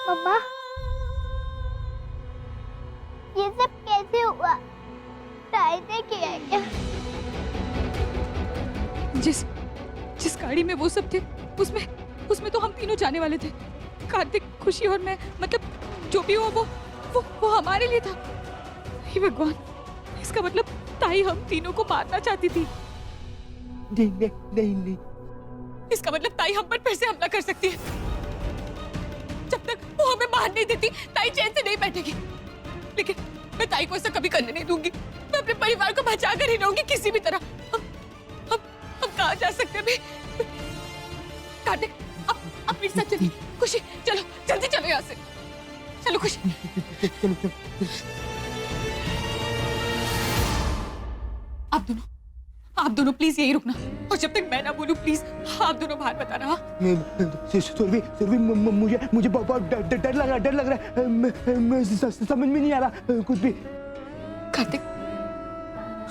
मम्मा, ये सब कैसे हुआ? ताई ने किया क्या? जिस जिस गाड़ी में वो सब थे उसमें उसमें तो हम तीनों जाने वाले थे। कार्तिक, खुशी और मैं, मतलब जो भी हो वो हमारे लिए था। हे भगवान, इसका मतलब ताई हम तीनों को मारना चाहती थी। नहीं नहीं नहीं नहीं, इसका मतलब ताई हम पर फिर से हमला कर सकती है। जब तक वो हमें मार नहीं देती ताई चैन से नहीं बैठेगी। लेकिन मैं ताई को ऐसा कभी करने नहीं दूंगी। मैं अपने परिवार को बचा कर ही रहूंगी किसी भी तरह। हम कहाँ जा सकते हैं अभी? कार्तिक, अब मेरे साथ चलिए। खुशी, चलो जल्दी चलो यहाँ से। चलो खुशी। चलो चलो। आप दोनों प्लीज यही रुकना, और जब तक मैं ना बोलूं प्लीज आप दोनों बाहर बताना। हाँ, सुरभि, मुझे बहुत डर लग रहा है। समझ में नहीं आ रहा कुछ भी। कार्तिक,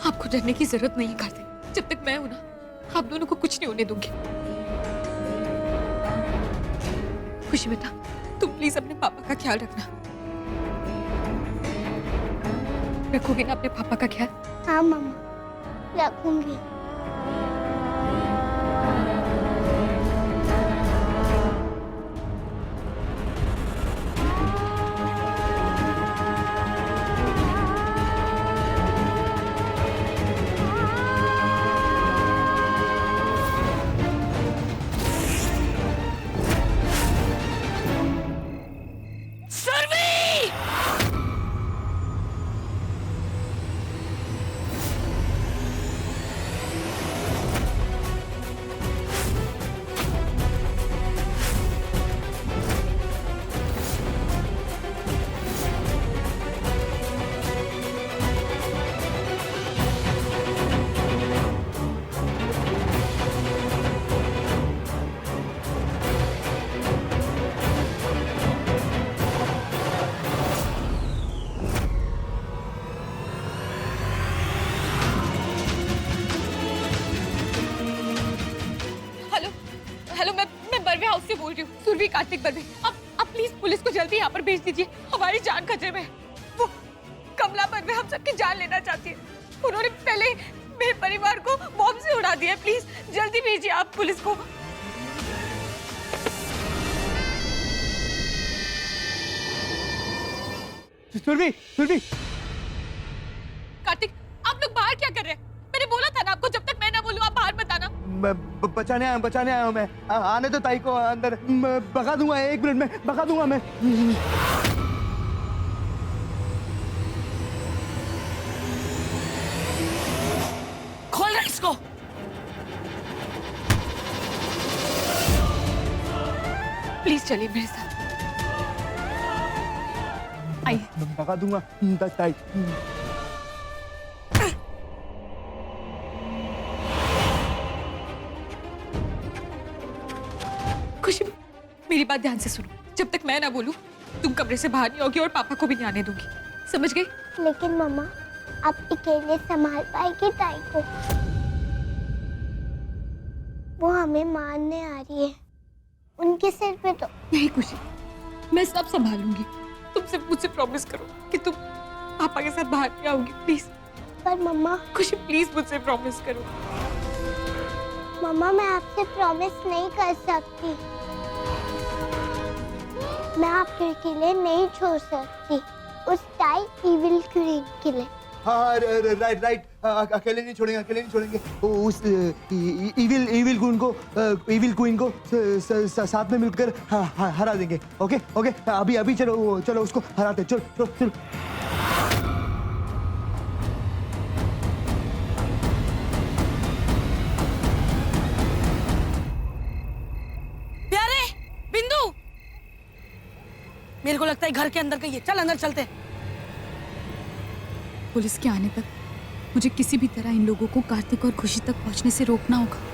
आपको डरने की जरूरत नहीं है। कार्तिक, जब तक मैं हूं ना, आप दोनों को कुछ नहीं होने दूंगी। खुशी बेटा, तुम प्लीज अपने पापा का ख्याल रखना। रखोगे ना अपने पापा का ख्याल? हाँ मम्मा, रखूंगी। से बोल रही हूँ। सुरभि, कार्तिक, बलवे, अब प्लीज पुलिस को जल्दी यहाँ पर भेज दीजिए। हमारी जान खतरे में। वो कमला बलवे हम सबकी जान लेना चाहती है। उन्होंने पहले मेरे परिवार को बॉम्ब से उड़ा दिया। प्लीज जल्दी भेजिए आप पुलिस को। सुरभि, सुरभि। कार्तिक, आप लोग बाहर क्या कर रहे हैं? मैंने बोला था ना आपको, जब तक मैं ना बोलूं आप बाहर मत आना। बचाने आया हूँ मैं। आने तो ताई को अंदर। भगा दूंगा, 1 मिनट में भगा दूंगा मैं। खोल रहा इसको। प्लीज चलिए मेरे साथ। आइए। भगा दूंगा ताई। खुशी, मेरी बात ध्यान से सुनो। जब तक मैं ना बोलूं तुम कमरे से बाहर नहीं होगी और पापा को भी नहीं आने दूंगी। समझ गई? लेकिन मम्मा, आप अकेले संभाल पाएगी ताई को? वो हमें मारने आ रही है। उनके सिर पे तो। नहीं खुशी, मैं सब संभालूंगी। तुम सिर्फ मुझसे प्रॉमिस करो कि तुम पापा के साथ बाहर नहीं आओगी, प्लीज। पर मम्मा। खुशी प्लीज मुझसे प्रॉमिस करो। मम्मा, मैं आपसे प्रॉमिस नहीं कर सकती। मैं आपके अकेले नहीं छोड़ सकती, उस टाई इविल क्वीन के लिए। हाँ, राइट। अकेले नहीं छोड़ेंगे। उस इविल क्वीन को साथ में मिलकर हरा देंगे। ओके। अभी चलो उसको हराते। चलो। प्यारे, बिंदु, मेरे को लगता है घर के अंदर कहीं है। चल अंदर चलते हैं। पुलिस के आने तक मुझे किसी भी तरह इन लोगों को कार्तिक और खुशी तक पहुंचने से रोकना होगा।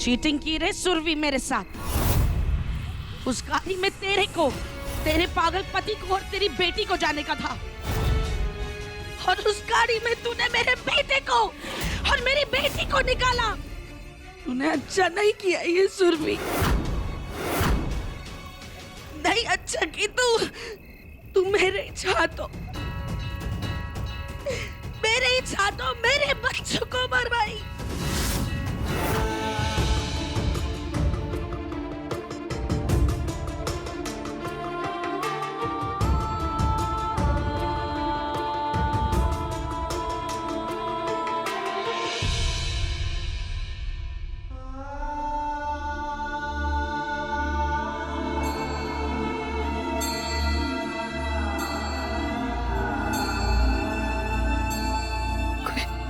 चीटिंग की रे सुरभि मेरे साथ। उस गाड़ी में तेरे को, तेरे पागल पति को और तेरी बेटी को जाने का था, और उस गाड़ी में तूने मेरे बेटे को और मेरी बेटी को निकाला। तूने अच्छा नहीं किया ये सुरभि, नहीं अच्छा की तू मेरे चाहतों मेरे बच्चों को मरवाई।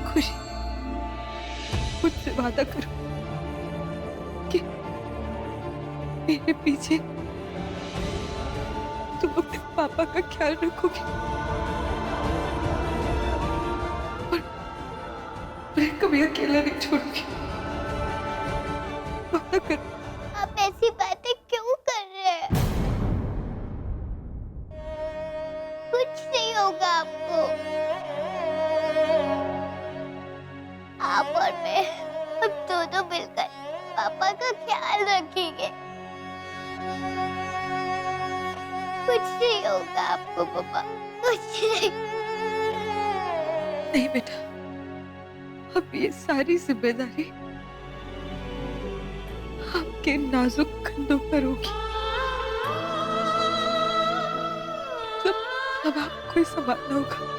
खुशी, मुझसे वादा करो कि मेरे पीछे तुम अपने पापा का ख्याल रखोगे और मैं कभी अकेला नहीं छोड़ूंगी। वादा करो। आप ऐसी बातें क्यों कर रहे हैं? कुछ नहीं होगा आपको। आप और मैं, हम दोनों मिलकर पापा का ख्याल रखेंगे। कुछ नहीं होगा आपको पापा, कुछ नहीं। नहीं बेटा, अब ये सारी जिम्मेदारी आपके नाजुक कंधों पर होगी। अब आपको ही संभालना होगा।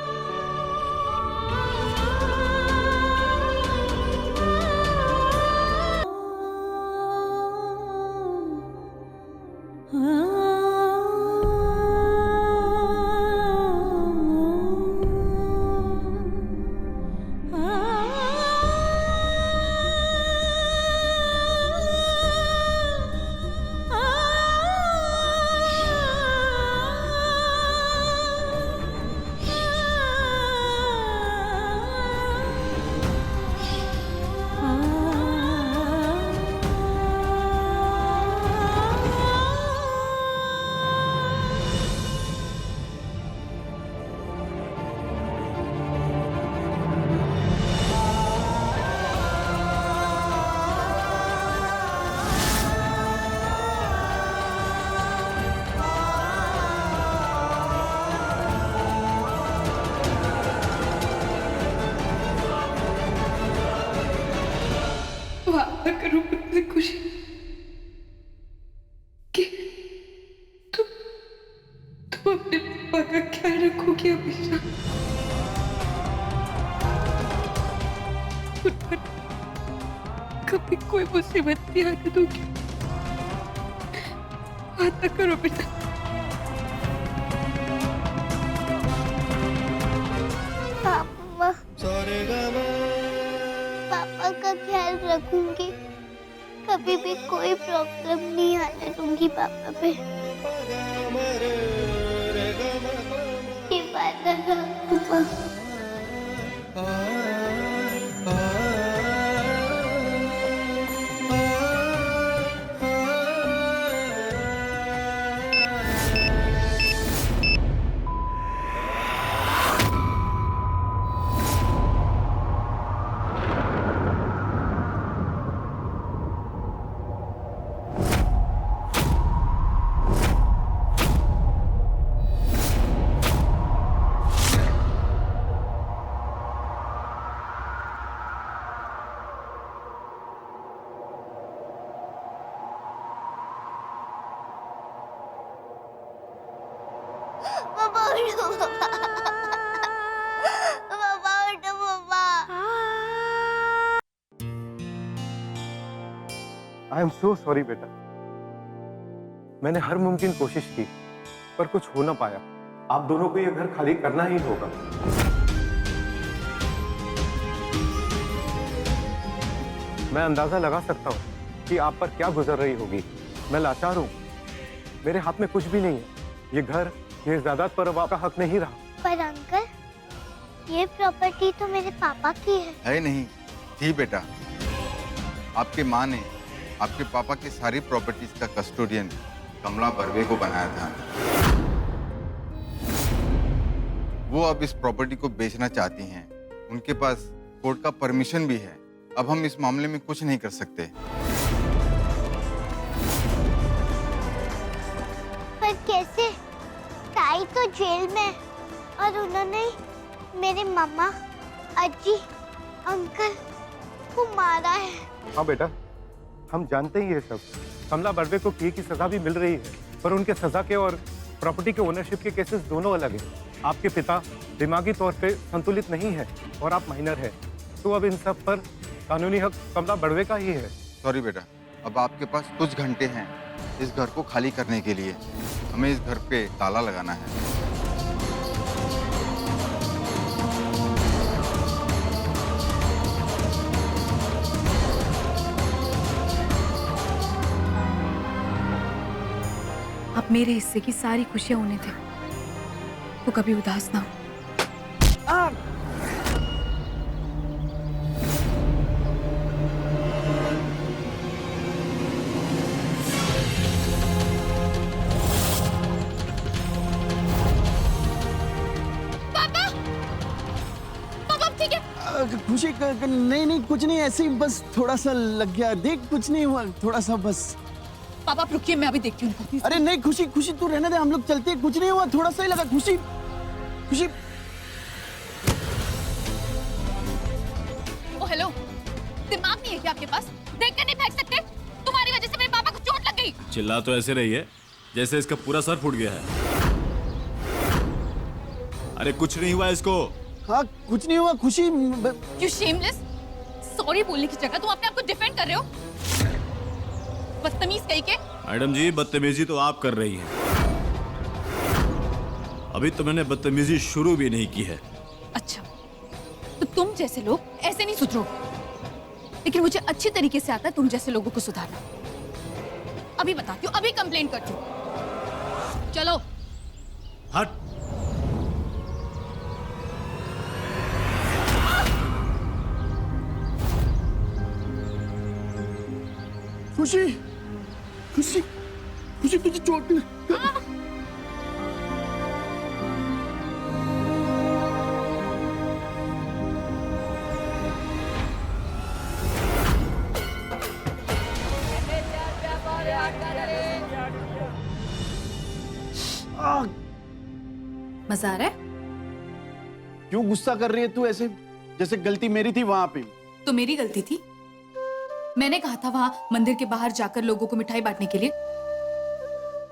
वादा करो मुझसे खुशी कि तुम अपने पापा का ख्याल रखोगे हमेशा। उन पर कभी कोई मुसीबत नहीं आने दोगे। वादा करो बेटा। पापा, पापा का ख्याल रखूंगी। कभी भी कोई प्रॉब्लम नहीं आने दूंगी पापा पे। ये वादा है पापा। पापा उठो पापा। पापा उठो पापा। आई एम सो सॉरी बेटा। मैंने हर मुमकिन कोशिश की पर कुछ हो ना पाया। आप दोनों को ये घर खाली करना ही होगा। मैं अंदाजा लगा सकता हूँ कि आप पर क्या गुजर रही होगी। मैं लाचार हूँ, मेरे हाथ में कुछ भी नहीं है। ये घर, ये जायदाद पर अब आपका हक नहीं रहा। पर अंकल, ये प्रॉपर्टी तो मेरे पापा की है। है नहीं थी बेटा। आपकी माँ ने आपके पापा की सारी प्रॉपर्टीज का कस्टोडियन कमला बर्वे को बनाया था। वो अब इस प्रॉपर्टी को बेचना चाहती हैं। उनके पास कोर्ट का परमिशन भी है। अब हम इस मामले में कुछ नहीं कर सकते। पर कैसे? ताई तो जेल में और उन्होंने मेरे मामा, अज्जी, अंकल को मारा है। हाँ बेटा, हम जानते ही ये सब। कमला बर्वे को किए की सजा भी मिल रही है, पर उनके सजा के और प्रॉपर्टी के ओनरशिप के केसेस दोनों अलग हैं। आपके पिता दिमागी तौर पे संतुलित नहीं है और आप माइनर है, तो अब इन सब पर कानूनी हक कमला बर्वे का ही है। सॉरी बेटा, अब आपके पास कुछ घंटे हैं इस घर को खाली करने के लिए। हमें इस घर पे ताला लगाना है। आप मेरे हिस्से की सारी खुशियां उन्हें थे, वो कभी उदास ना हो। खुशी नहीं कुछ नहीं, ऐसे ही बस थोड़ा सा लग गया। देख कुछ नहीं हुआ, थोड़ा सा बस। पापा आप रुकिए, मैं अभी देखती हूँ उनको। अरे नहीं खुशी तू रहने दे, हम लोग चलते हैं। कुछ नहीं हुआ, थोड़ा सा ही लगा। खुशी ओ हेलो, दिमाग नहीं है क्या आपके पास? देख कर नहीं फेंक सकते? तुम्हारी वजह से मेरे पापा को चोट लग गई। चिल्ला तो ऐसे रही है जैसे इसका पूरा सर फूट गया है। अरे कुछ नहीं हुआ इसको। हाँ कुछ नहीं हुआ खुशी। You shameless? सॉरी बोलने की जगह तुम अपने आप को डिफेंड कर रहे हो। बदतमीज कहीं के। मैडम जी, बदतमीजी तो आप कर रही हैं। अभी तो मैंने बदतमीजी शुरू भी नहीं की है। अच्छा, तो तुम जैसे लोग ऐसे नहीं सुधरो, लेकिन मुझे अच्छी तरीके से आता है तुम जैसे लोगों को सुधारना। अभी बताती हूँ, अभी कंप्लेंट करती हूँ। चलो। हट। खुशी तुझे चोट लग। मजा आ रहा है? क्यों गुस्सा कर रही है तू ऐसे, जैसे गलती मेरी थी वहां पे? तो मेरी गलती थी। मैंने कहा था वहां मंदिर के बाहर जाकर लोगों को मिठाई बांटने के लिए।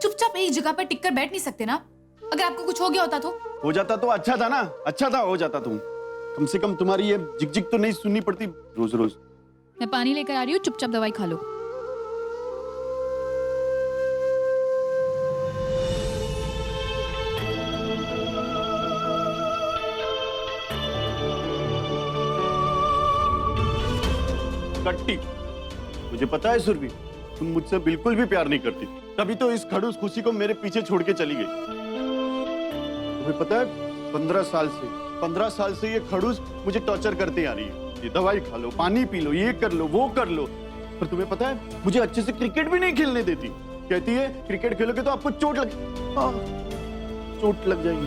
चुपचाप एक जगह पर टिककर बैठ नहीं सकते ना? अगर आपको कुछ हो गया होता तो? हो जाता तो अच्छा था ना, अच्छा था हो जाता। तुम कम से कम तुम्हारी ये झिकझिक तो नहीं सुननी पड़ती रोज रोज। मैं पानी लेकर आ रही हूँ, चुपचाप दवाई खा लो। कट्टी, मुझे पता है सुरभि, तुम मुझसे बिल्कुल भी प्यार नहीं करती, तभी तो इस खड़ूस खुशी को मेरे पीछे छोड़ के चली गई। तुम्हें पता है 15 साल से ये खड़ूस मुझे टॉर्चर करते आ रही है। ये दवाई खा लो, पानी पी लो, ये कर लो, वो कर लो। पर तुम्हें पता है मुझे अच्छे से क्रिकेट भी नहीं खेलने देती। कहती है क्रिकेट खेलोगे तो आपको चोट लग जाएगी।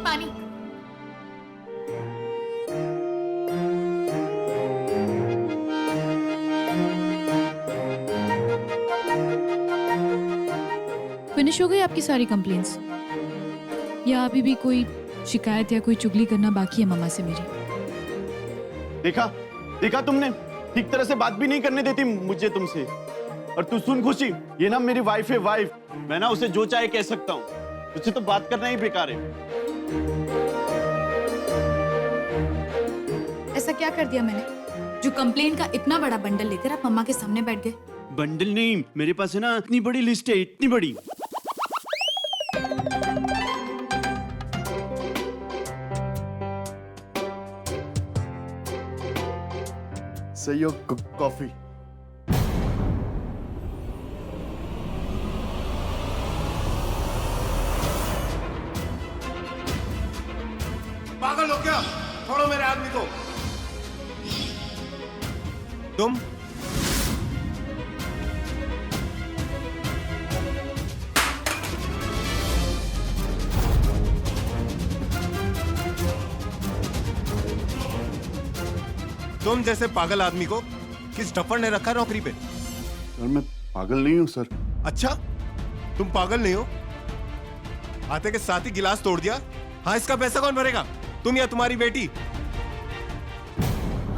पानी। फिनिश हो गई आपकी सारी कंप्लेंट्स, या अभी भी कोई शिकायत या कोई चुगली करना बाकी है मम्मा से मेरी? देखा तुमने, ठीक तरह से बात भी नहीं करने देती मुझे तुमसे। और तू सुन खुशी, ये ना मेरी वाइफ है, वाइफ। मैं ना उसे जो चाहे कह सकता हूँ, उससे तो बात करना ही बेकार है। ऐसा क्या कर दिया मैंने जो कंप्लेंट का इतना बड़ा बंडल लेकर आप मम्मा के सामने बैठ गए? बंडल नहीं, मेरे पास है ना इतनी बड़ी लिस्ट है, इतनी बड़ी। सहयोग कॉफी। पागल हो क्या? छोड़ो मेरे आदमी को। तुम तुम जैसे पागल आदमी को किस डफर ने रखा नौकरी पे? सर मैं पागल नहीं हूँ सर। अच्छा, तुम पागल नहीं हो? आते के साथ ही गिलास तोड़ दिया। हाँ, इसका पैसा कौन भरेगा, तुम या तुम्हारी बेटी?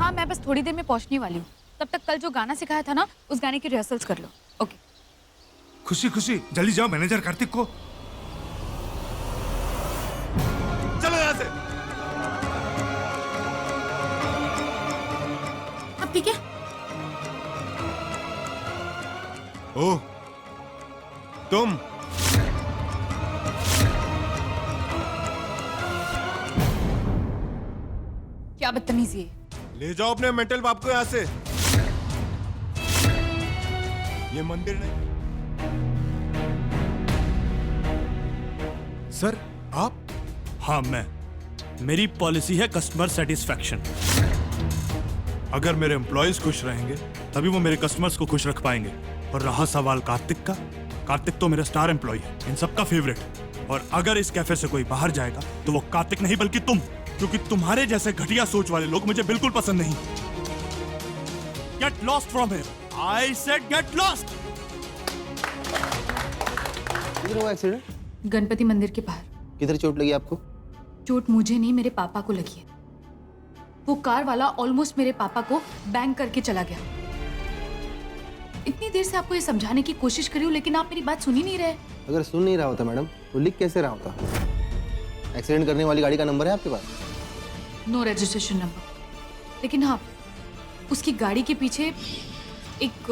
हाँ, मैं बस थोड़ी देर में पहुंचने वाली हूँ। तब तक कल जो गाना सिखाया था ना, उस गाने की रिहर्सल्स कर लो। ओके। खुशी खुशी जल्दी जाओ मैनेजर कार्तिक को। चलो यहाँ से। अब ठीक है? ओह, तुम क्या बदतमीजी है। ले जाओ अपने मेंटल बाप को यहाँ से। ये मंदिर नहीं। सर आप? हाँ मैं। मेरी पॉलिसी है कस्टमर सेटिस्फैक्शन। अगर मेरे एम्प्लॉयज खुश रहेंगे तभी वो मेरे कस्टमर्स को खुश रख पाएंगे। और रहा सवाल कार्तिक का, कार्तिक तो मेरा स्टार एम्प्लॉय है, इन सबका फेवरेट। और अगर इस कैफे से कोई बाहर जाएगा तो वो कार्तिक नहीं बल्कि तुम, क्योंकि तुम्हारे जैसे घटिया सोच वाले लोग मुझे बिल्कुल पसंद नहीं। Get lost from here, I said get lost. किधर हुआ एक्सीडेंट? गणपति मंदिर के बाहर। किधर चोट लगी आपको? चोट मुझे नहीं, मेरे पापा को लगी है। वो कार वाला ऑलमोस्ट मेरे पापा को बैंग करके चला गया। इतनी देर से आपको ये समझाने की कोशिश करी हूँ, लेकिन आप मेरी बात सुन ही नहीं रहे। अगर सुन नहीं रहा होता मैडम तो लिख कैसे रहा होता? एक्सीडेंट करने वाली गाड़ी का नंबर है आपके पास? नो रजिस्ट्रेशन नंबर, लेकिन हाँ उसकी गाड़ी के पीछे एक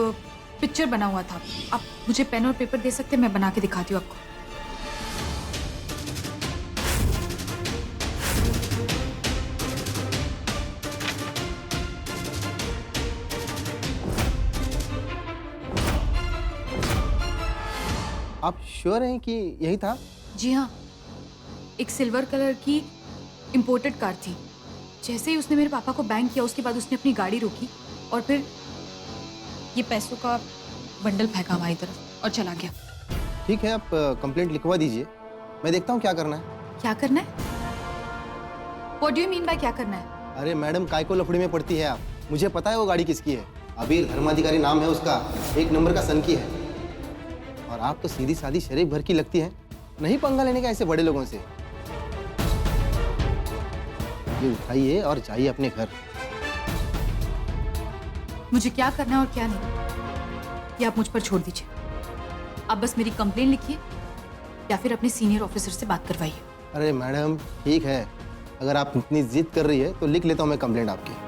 पिक्चर बना हुआ था। आप मुझे पेन और पेपर दे सकते हैं, मैं बना के दिखाती हूँ आपको। आप श्योर हैं कि यही था? जी हाँ, एक सिल्वर कलर की इंपोर्टेड कार थी। जैसे ही उसने मेरे पापा को बैंग किया, उसके बाद उसने अपनी गाड़ी रोकी और फिर ये पैसों का बंडल फेंका हमारी तरफ और चला गया। ठीक है, आप कंप्लेंट लिखवा दीजिए, मैं देखता हूँ क्या करना है। क्या करना है? What do you mean by क्या करना है? अरे मैडम, काय को लफड़ी में पड़ती है आप? मुझे पता है वो गाड़ी किसकी है। अबीर धर्माधिकारी नाम है उसका, एक नंबर का सन की है। और आप तो सीधी सादी शरीफ भर की लगती है, नहीं पंगा लेने का ऐसे बड़े लोगों से। ये उठाइए और जाइए अपने घर। मुझे क्या करना है और क्या नहीं, ये आप मुझ पर छोड़ दीजिए। आप बस मेरी कंप्लेन लिखिए या फिर अपने सीनियर ऑफिसर से बात करवाइए। अरे मैडम ठीक है, अगर आप इतनी जिद कर रही है तो लिख लेता हूँ मैं कंप्लेंट आपकी।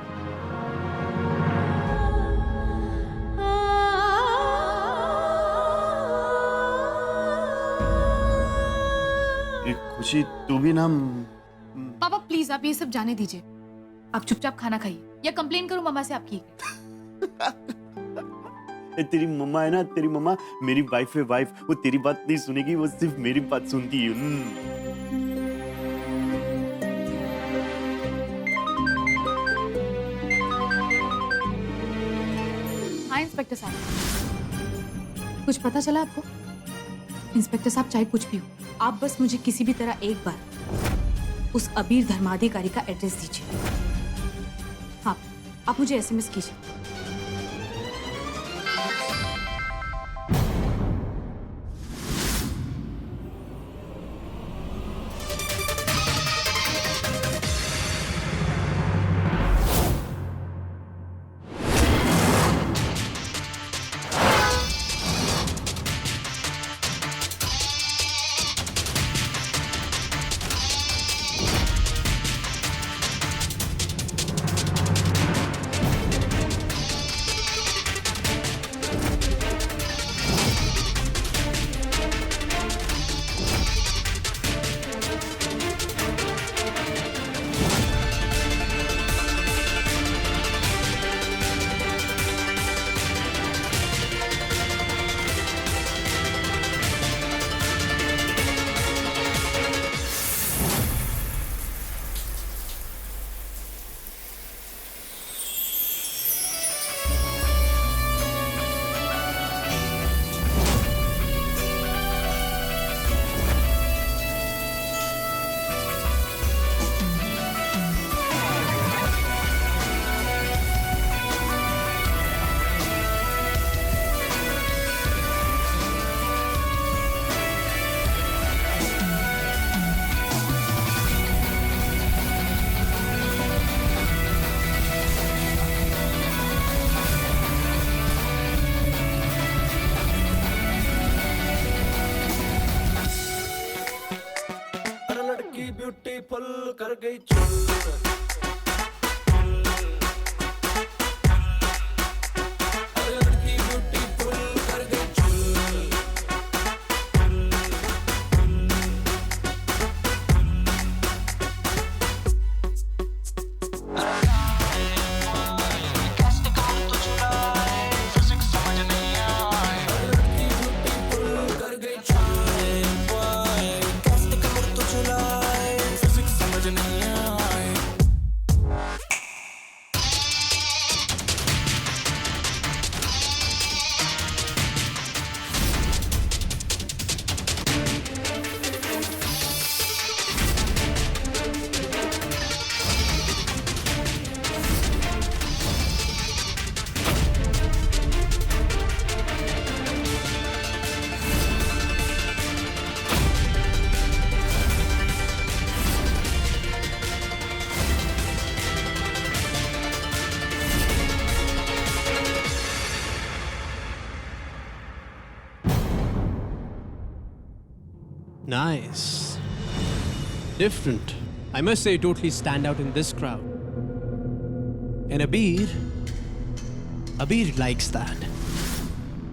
खुशी तू भी ना। पापा प्लीज आप ये सब जाने दीजिए, आप चुपचाप खाना खाइए या कंप्लेन करूं मम्मा से आपकी। तेरी मम्मा है ना, तेरी मम्मा मेरी वाइफ है, वाइफ। वो तेरी बात नहीं सुनेगी, वो सिर्फ मेरी बात सुनती है। हाँ इंस्पेक्टर साहब, कुछ पता चला आपको? इंस्पेक्टर साहब चाहे कुछ भी हो, आप बस मुझे किसी भी तरह एक बार उस अबीर धर्माधिकारी का एड्रेस दीजिए। हाँ, आप मुझे एसएमएस कीजिए। ब्यूटीफुल कर गई चुल Nice. Different. I must say, totally stand out in this crowd. And Abir likes that.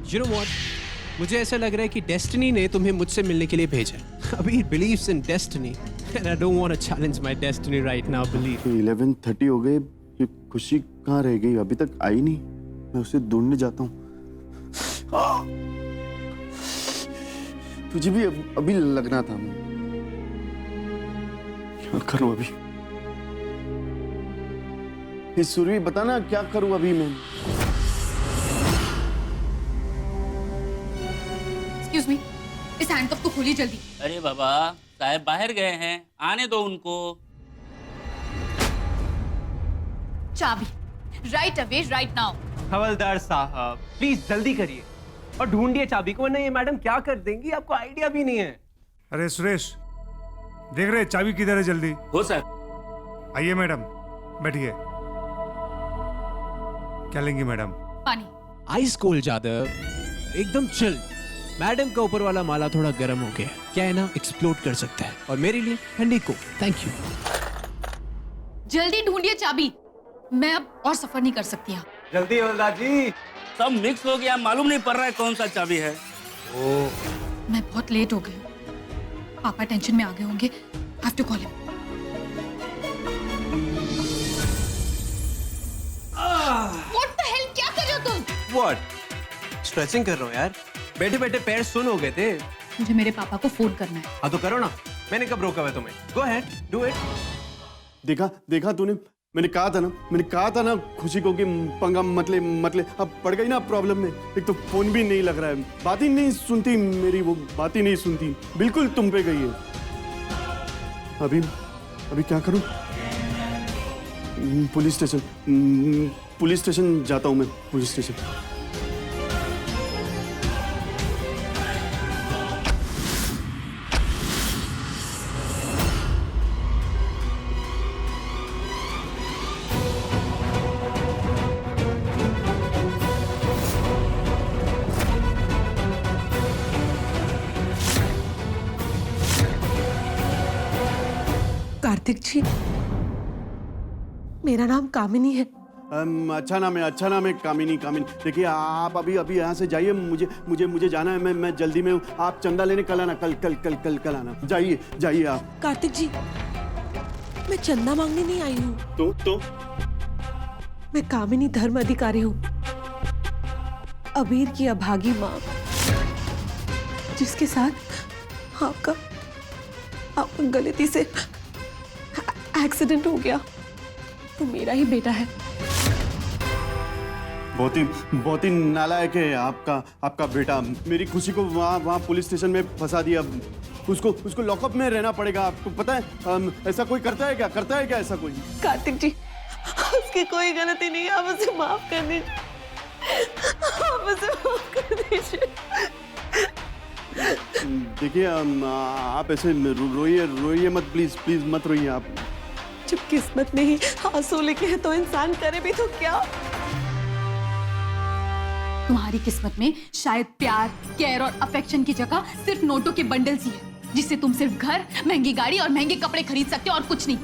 You know what? मुझे ऐसा लग रहा है कि डेस्टिनी ने तुम्हें मुझसे मिलने के लिए भेजा है. Abir believes in destiny, and I don't want to challenge my destiny right now. Believe. 11:30 हो गए, ये खुशी कहाँ रह गई? अभी तक आई नहीं. मैं उसे ढूंढने जाता हूँ. तुझे भी अभी लगना था. क्या करूं अभी? ये सुरभि बता ना, क्या करूं अभी मैं? एक्सक्यूज मी, इस हैंडकफ को खोलिए जल्दी. अरे बाबा, साहब बाहर गए हैं, आने दो उनको. चाबी राइट अवे, राइट नाउ. हवलदार साहब, प्लीज जल्दी करिए और ढूंढिए चाबी को, वरना ये मैडम क्या कर देंगी, आपको आइडिया भी नहीं है. अरे सुरेश, देख रहे चाबी किधर है? जल्दी हो सर. आइए मैडम, बैठिए. क्या लेंगी मैडम? पानी. आइस कोल्ड जादव, एकदम चिल. मैडम का ऊपर वाला माला थोड़ा गर्म हो गया, क्या है ना, एक्सप्लोड कर सकता है. और मेरे लिए ठंडी को. Thank you. जल्दी ढूंढिए चाबी, मैं अब और सफर नहीं कर सकती यहाँ. जल्दी हवलदार जी. सब मिक्स हो गया, मालूम नहीं पड़ रहा है कौन सा चाबी है. मैं बहुत लेट हो गई. पापा टेंशन में आ गए होंगे. I have to call him. What the hell? क्या कर रहे हो तुम? What? स्ट्रेचिंग कर रहा हूँ यार. बैठे बैठे पैर सुन हो गए थे. मुझे मेरे पापा को फोन करना है. हाँ तो करो ना, मैंने कब रोका हुआ तुम्हें? Go ahead, do it. देखा तूने? मैंने कहा था ना खुशी को कि पंगा मतले अब पड़ गई ना प्रॉब्लम में. एक तो फोन भी नहीं लग रहा है, बात ही नहीं सुनती मेरी, वो बात ही नहीं सुनती, बिल्कुल तुम पे गई है. अभी क्या करूं? पुलिस स्टेशन जाता हूं मैं. Police station. कार्तिक जी, मेरा नाम कामिनी है. अच्छा नाम है कामिनी. देखिए आप अभी यहाँ से जाइए, मुझे जाना है. मैं जल्दी में हूँ. आप चंदा लेने कल आना. कल आना. जाइए आप. कार्तिक जी, मैं चंदा मांगने नहीं आई हूँ. तो मैं कामिनी धर्म अधिकारी हूँ, अबीर की अभागी माँ, जिसके साथ आपका गलती से एक्सीडेंट हो गया. तो मेरा ही बेटा है. बहुत ही नालायक है आपका बेटा. मेरी खुशी को वहाँ पुलिस स्टेशन में फंसा दिया. उसको लॉकअप में रहना पड़ेगा. आपको पता है ऐसा कोई करता है क्या ऐसा कोई? कार्तिक जी, उसकी कोई गलती नहीं है. आप उसे माफ कर दीजिए. देखिए आप ऐसे रोइए मत. प्लीज मत रोइए आप. जब किस्मत में ही आंसू लिखे हैं तो इंसान करे भी तो क्या. तुम्हारी किस्मत में शायद प्यार, केयर और अफेक्शन की जगह सिर्फ नोटों के बंडल्स ही है, जिससे तुम सिर्फ घर, महंगी गाड़ी और महंगे कपड़े खरीद सकते हो और कुछ नहीं।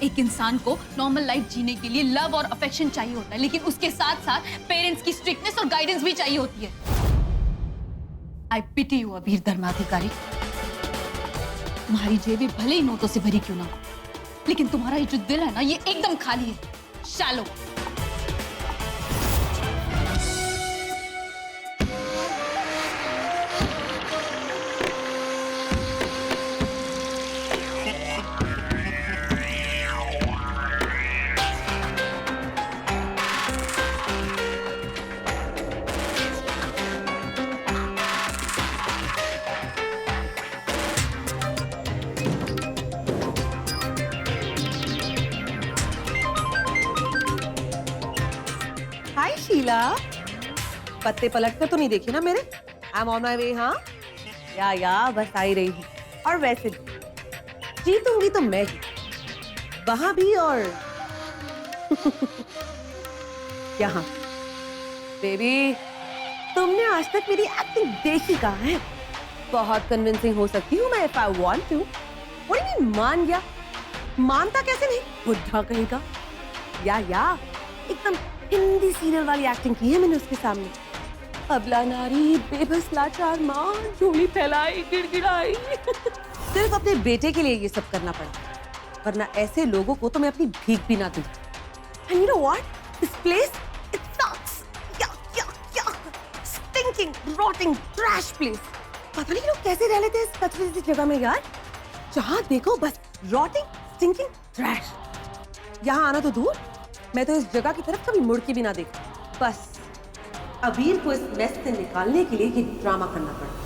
एक इंसान को नॉर्मल लाइफ जीने के लिए लव और अफेक्शन चाहिए होता है, लेकिन उसके साथ साथ पेरेंट्स की स्ट्रिक्टनेस और गाइडेंस भी चाहिए होती है। आई पिटी यू अबीर धर्माधिकारी। तुम्हारी जेबें भले ही नोटों से भरी क्यों ना हो, लेकिन तुम्हारा ये जो दिल है ना, ये एकदम खाली है, शैलो। हाय शीला, पत्ते पलट कर तो नहीं देखे ना मेरे? आई एम ऑन माई वे। हाँ या बस आ ही रही हूँ। और वैसे भी जीतूंगी तो मैं ही, वहां भी और यहाँ। बेबी, तुमने आज तक मेरी एक्टिंग देखी कहाँ है? बहुत कन्विंसिंग हो सकती हूँ मैं, if I want to. What do you mean मान गया? मानता कैसे नहीं, बुढ़ा कहीं का। या एकदम हिंदी सीरियल वाली एक्टिंग की है मैंने उसके सामने। अबला नारी, बेबस लाचार माँ, झोली फैलाई, गिड़गिड़ाई। सिर्फ अपने बेटे के लिए ये सब करना पड़ा, वरना ऐसे लोगों को तो मैं अपनी भीख भी ना दूं। And you know what? This place, it sucks. Yuck. Stinking, rotting, trash place. पता नहीं लोग कैसे रह लेते हैं इस कचरे की जगह में यार। जहाँ देखो बस rotting, stinking, trash. यहाँ आना तो दूर, मैं तो इस जगह की तरफ कभी मुड़ के भी ना देखा। बस अबीर को इस मेस से निकालने के लिए ये ड्रामा करना पड़ा।